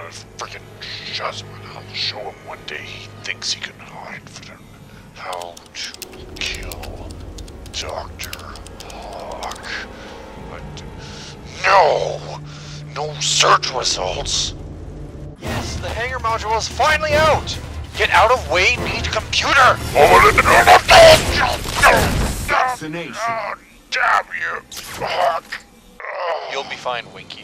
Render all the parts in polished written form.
Freaking Jasmine. I'll show him one day he thinks he can hide from how to kill Dr. Hawk. But no! No search results! Yes, the Hangar module is finally out! Get out of way, need computer! Vaccination. Oh, damn you, Hawk! You'll be fine, Winky.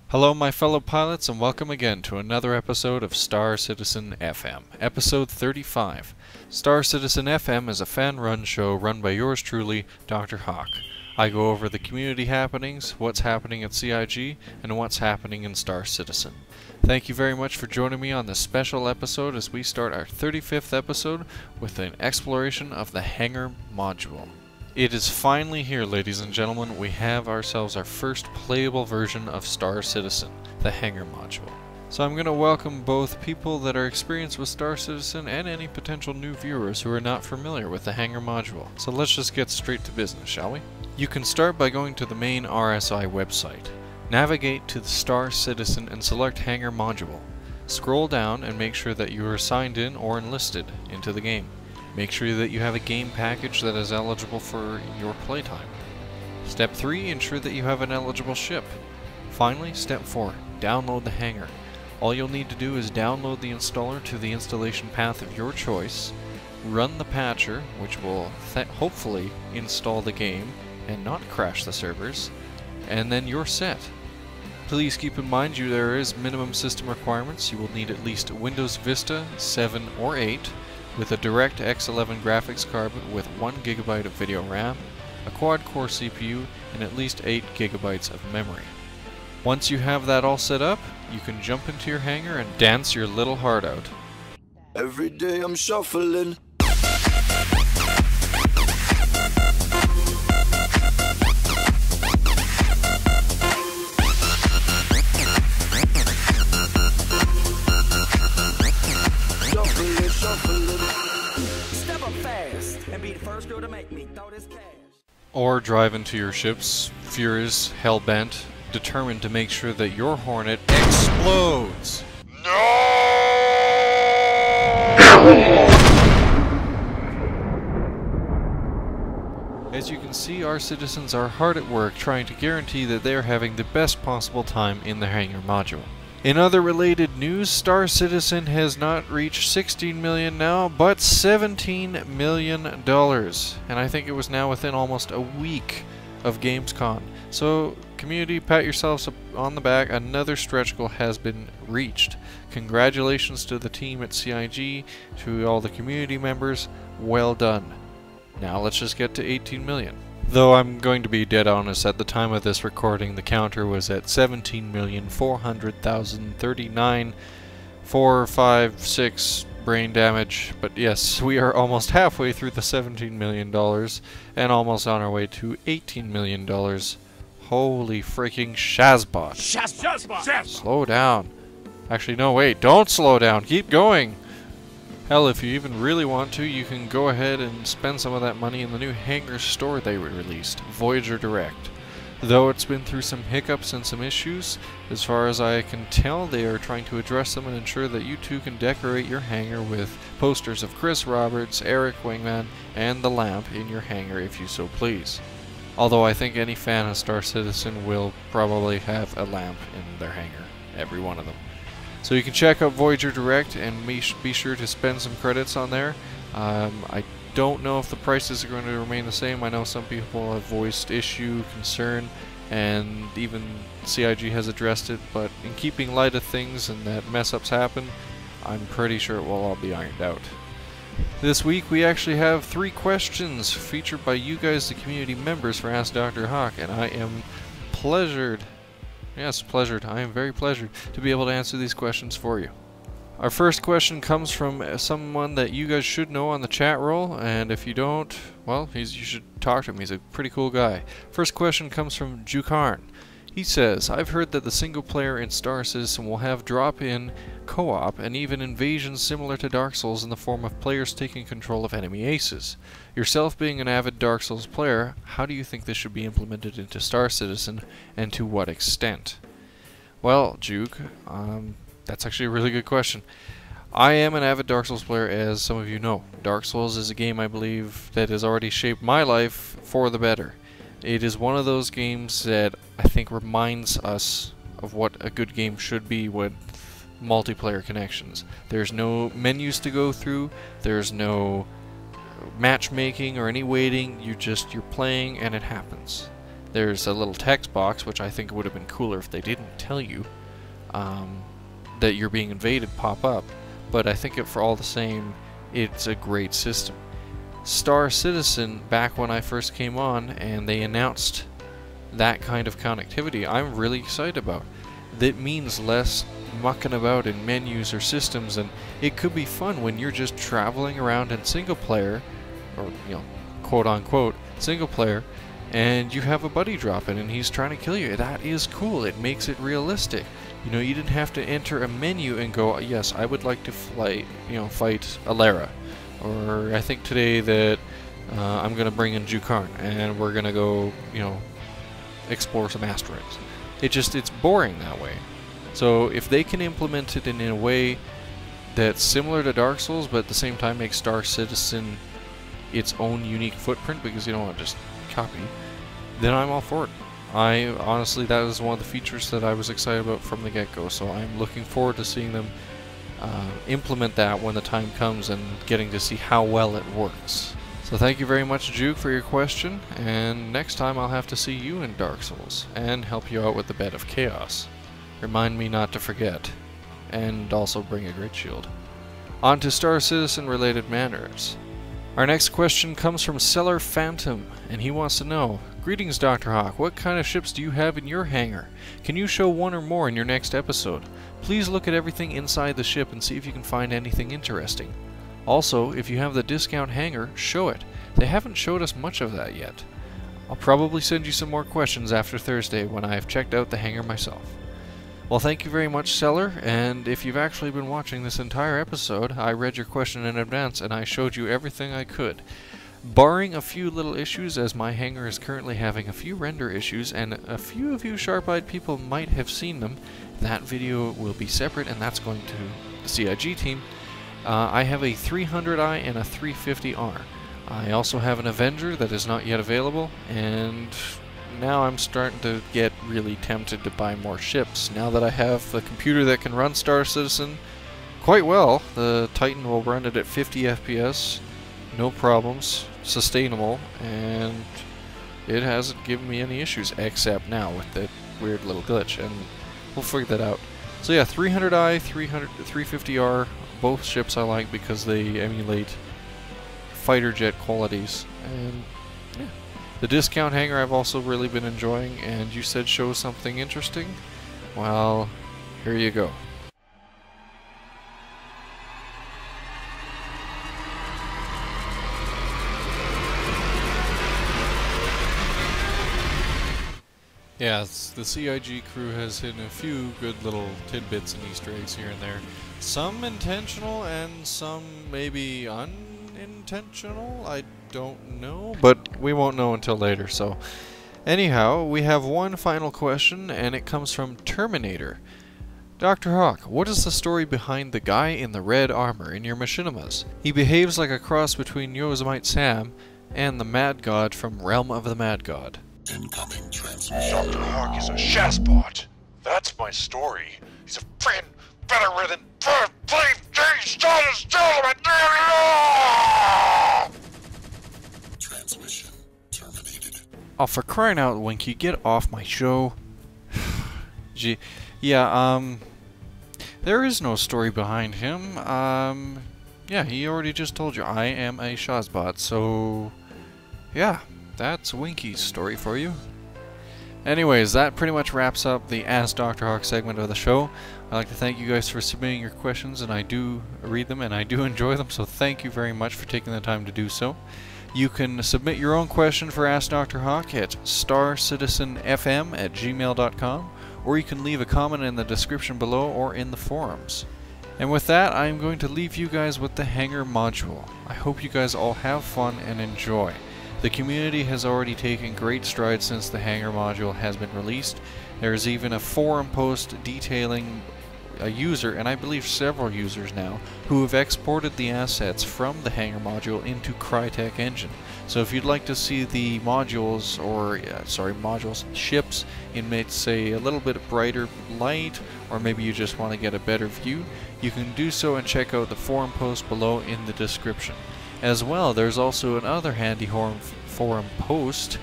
Hello my fellow pilots and welcome again to another episode of Star Citizen FM, episode 35. Star Citizen FM is a fan-run show run by yours truly, Dr. Hawk. I go over the community happenings, what's happening at CIG, and what's happening in Star Citizen. Thank you very much for joining me on this special episode as we start our 35th episode with an exploration of the Hangar module. It is finally here, ladies and gentlemen. We have ourselves our first playable version of Star Citizen, the Hangar module. So I'm going to welcome both people that are experienced with Star Citizen and any potential new viewers who are not familiar with the Hangar module. So let's just get straight to business, shall we? You can start by going to the main RSI website. Navigate to the Star Citizen and select Hangar module. Scroll down and make sure that you are signed in or enlisted into the game. Make sure that you have a game package that is eligible for your playtime. Step 3, ensure that you have an eligible ship. Finally, step 4, download the Hangar. All you'll need to do is download the installer to the installation path of your choice, run the patcher, which will hopefully install the game and not crash the servers, and then you're set. Please keep in mind there is minimum system requirements. You will need at least Windows Vista 7 or 8, with a DirectX 11 graphics card with 1 GB of video RAM, a quad-core CPU, and at least 8 GB of memory. Once you have that all set up, you can jump into your hangar and dance your little heart out. Every day I'm shuffling. Or drive into your ships, furious, hell-bent, determined to make sure that your Hornet explodes! No! As you can see, our citizens are hard at work trying to guarantee that they are having the best possible time in the Hangar module. In other related news, Star Citizen has not reached 16 million now, but $17 million. And I think it was now within almost a week of Gamescom. So, community, pat yourselves on the back. Another stretch goal has been reached. Congratulations to the team at CIG, to all the community members. Well done. Now let's just get to 18 million. Though I'm going to be dead honest, at the time of this recording the counter was at 17,400,039,456 brain damage, but yes, we are almost halfway through the $17 million and almost on our way to $18 million. Holy freaking Shazbot. Shazbot! Slow down. Actually, no, wait, don't slow down. Keep going. Hell, if you even really want to, you can go ahead and spend some of that money in the new Hangar store they released, Voyager Direct. Though it's been through some hiccups and some issues, as far as I can tell, they are trying to address them and ensure that you too can decorate your hangar with posters of Chris Roberts, Eric Wingman, and the Lamp in your hangar if you so please. Although I think any fan of Star Citizen will probably have a lamp in their hangar, every one of them. So you can check out Voyager Direct and be sure to spend some credits on there. I don't know if the prices are going to remain the same. I know some people have voiced issue, concern, and even CIG has addressed it, but in keeping light of things and that mess-ups happen, I'm pretty sure it will all be ironed out. This week we actually have 3 questions featured by you guys, the community members, for Ask Dr. Hawk, and I am pleasured. Yes, pleasured. I am very pleasured to be able to answer these questions for you. Our first question comes from someone that you guys should know on the chat roll, and if you don't, well, you should talk to him. He's a pretty cool guy. First question comes from Jukarn. He says, I've heard that the single player in Star Citizen will have drop-in co-op and even invasions similar to Dark Souls in the form of players taking control of enemy aces. Yourself being an avid Dark Souls player, how do you think this should be implemented into Star Citizen, and to what extent? Well, Juke, that's actually a really good question. I am an avid Dark Souls player, as some of you know. Dark Souls is a game, I believe, that has already shaped my life for the better. It is one of those games that I think reminds us of what a good game should be with multiplayer connections. There's no menus to go through, there's no matchmaking or any waiting, you're playing and it happens. There's a little text box, which I think would have been cooler if they didn't tell you that you're being invaded pop up, but I think for all the same, it's a great system. Star Citizen, back when I first came on and they announced that kind of connectivity, I'm really excited about. That means less mucking about in menus or systems, and it could be fun when you're just traveling around in single player, or quote unquote single player, and you have a buddy drop in and he's trying to kill you. That is cool. It makes it realistic. You didn't have to enter a menu and go, yes, I would like to fight Alara. Or I think today that I'm going to bring in Jukarn and we're going to go, explore some asteroids. It's boring that way. So if they can implement it in a way that's similar to Dark Souls, but at the same time make Star Citizen its own unique footprint, because you don't want to just copy, then I'm all for it. Honestly, that is one of the features that I was excited about from the get-go, so I'm looking forward to seeing them implement that when the time comes and getting to see how well it works. So thank you very much, Juke, for your question, and next time I'll have to see you in Dark Souls and help you out with the Bed of Chaos. Remind me not to forget, and also bring a great shield. On to Star Citizen related matters. Our next question comes from Seller Phantom, and he wants to know, greetings Dr. Hawk, what kind of ships do you have in your hangar? Can you show one or more in your next episode? Please look at everything inside the ship and see if you can find anything interesting. Also, if you have the discount hangar, show it. They haven't showed us much of that yet. I'll probably send you some more questions after Thursday when I have checked out the hangar myself. Well, thank you very much, Seller, and if you've actually been watching this entire episode, I read your question in advance and I showed you everything I could. Barring a few little issues, as my hangar is currently having a few render issues, and a few of you sharp-eyed people might have seen them, that video will be separate, and that's going to the CIG team. I have a 300i and a 350R. I also have an Avenger that is not yet available, and now I'm starting to get really tempted to buy more ships. Now that I have the computer that can run Star Citizen quite well, the Titan will run it at 50 FPS, no problems, sustainable, and it hasn't given me any issues, except now with that weird little glitch, and we'll figure that out. So yeah, 300i, 350R, both ships I like because they emulate fighter jet qualities, and yeah. The discount hangar I've also really been enjoying, and you said show something interesting? Well, here you go. Yeah, the CIG crew has hidden a few good little tidbits and Easter eggs here and there. Some intentional and some maybe unintentional, I don't know, but we won't know until later, so... Anyhow, we have one final question, and it comes from Terminator. Dr. Hawk, what is the story behind the guy in the red armor in your machinimas? He behaves like a cross between Yosemite Sam and the Mad God from Realm of the Mad God. Incoming transmission. Dr. Hawk is a Shazbot. That's my story. He's a friggin' better than Transmission terminated. Oh, for crying out, Winky, get off my show. Gee, yeah, there is no story behind him. Yeah, he already just told you, I am a Shazbot, so... Yeah, that's Winky's story for you. Anyways, that pretty much wraps up the Ask Dr. Hawk segment of the show. I'd like to thank you guys for submitting your questions, and I do read them, and I do enjoy them, so thank you very much for taking the time to do so. You can submit your own question for Ask Dr. Hawk at starcitizenfm@gmail.com, or you can leave a comment in the description below or in the forums. And with that, I'm going to leave you guys with the Hangar module. I hope you guys all have fun and enjoy. The community has already taken great strides since the Hangar module has been released. There is even a forum post detailing a user, and I believe several users now, who have exported the assets from the Hangar module into Crytek Engine. So if you'd like to see the modules, or ships in, say, a little bit brighter light, or maybe you just want to get a better view, you can do so and check out the forum post below in the description. As well, there's also another handy forum post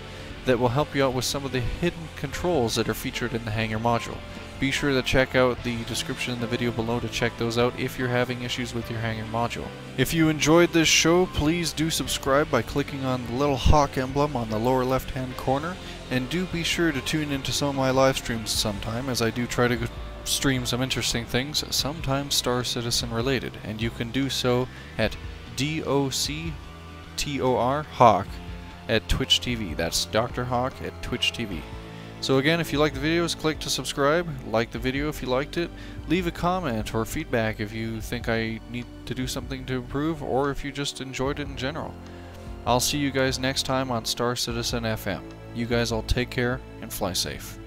that will help you out with some of the hidden controls that are featured in the Hangar module. Be sure to check out the description in the video below to check those out if you're having issues with your Hangar module. If you enjoyed this show, please do subscribe by clicking on the little hawk emblem on the lower left hand corner, and do be sure to tune into some of my live streams sometime, as I do try to stream some interesting things, sometimes Star Citizen related, and you can do so at DOCTOR Hawk at Twitch TV. That's Dr. Hawk at Twitch TV. So again, if you like the videos, click to subscribe, like the video if you liked it, leave a comment or feedback if you think I need to do something to improve, or if you just enjoyed it in general. I'll see you guys next time on Star Citizen FM. You guys all take care and fly safe.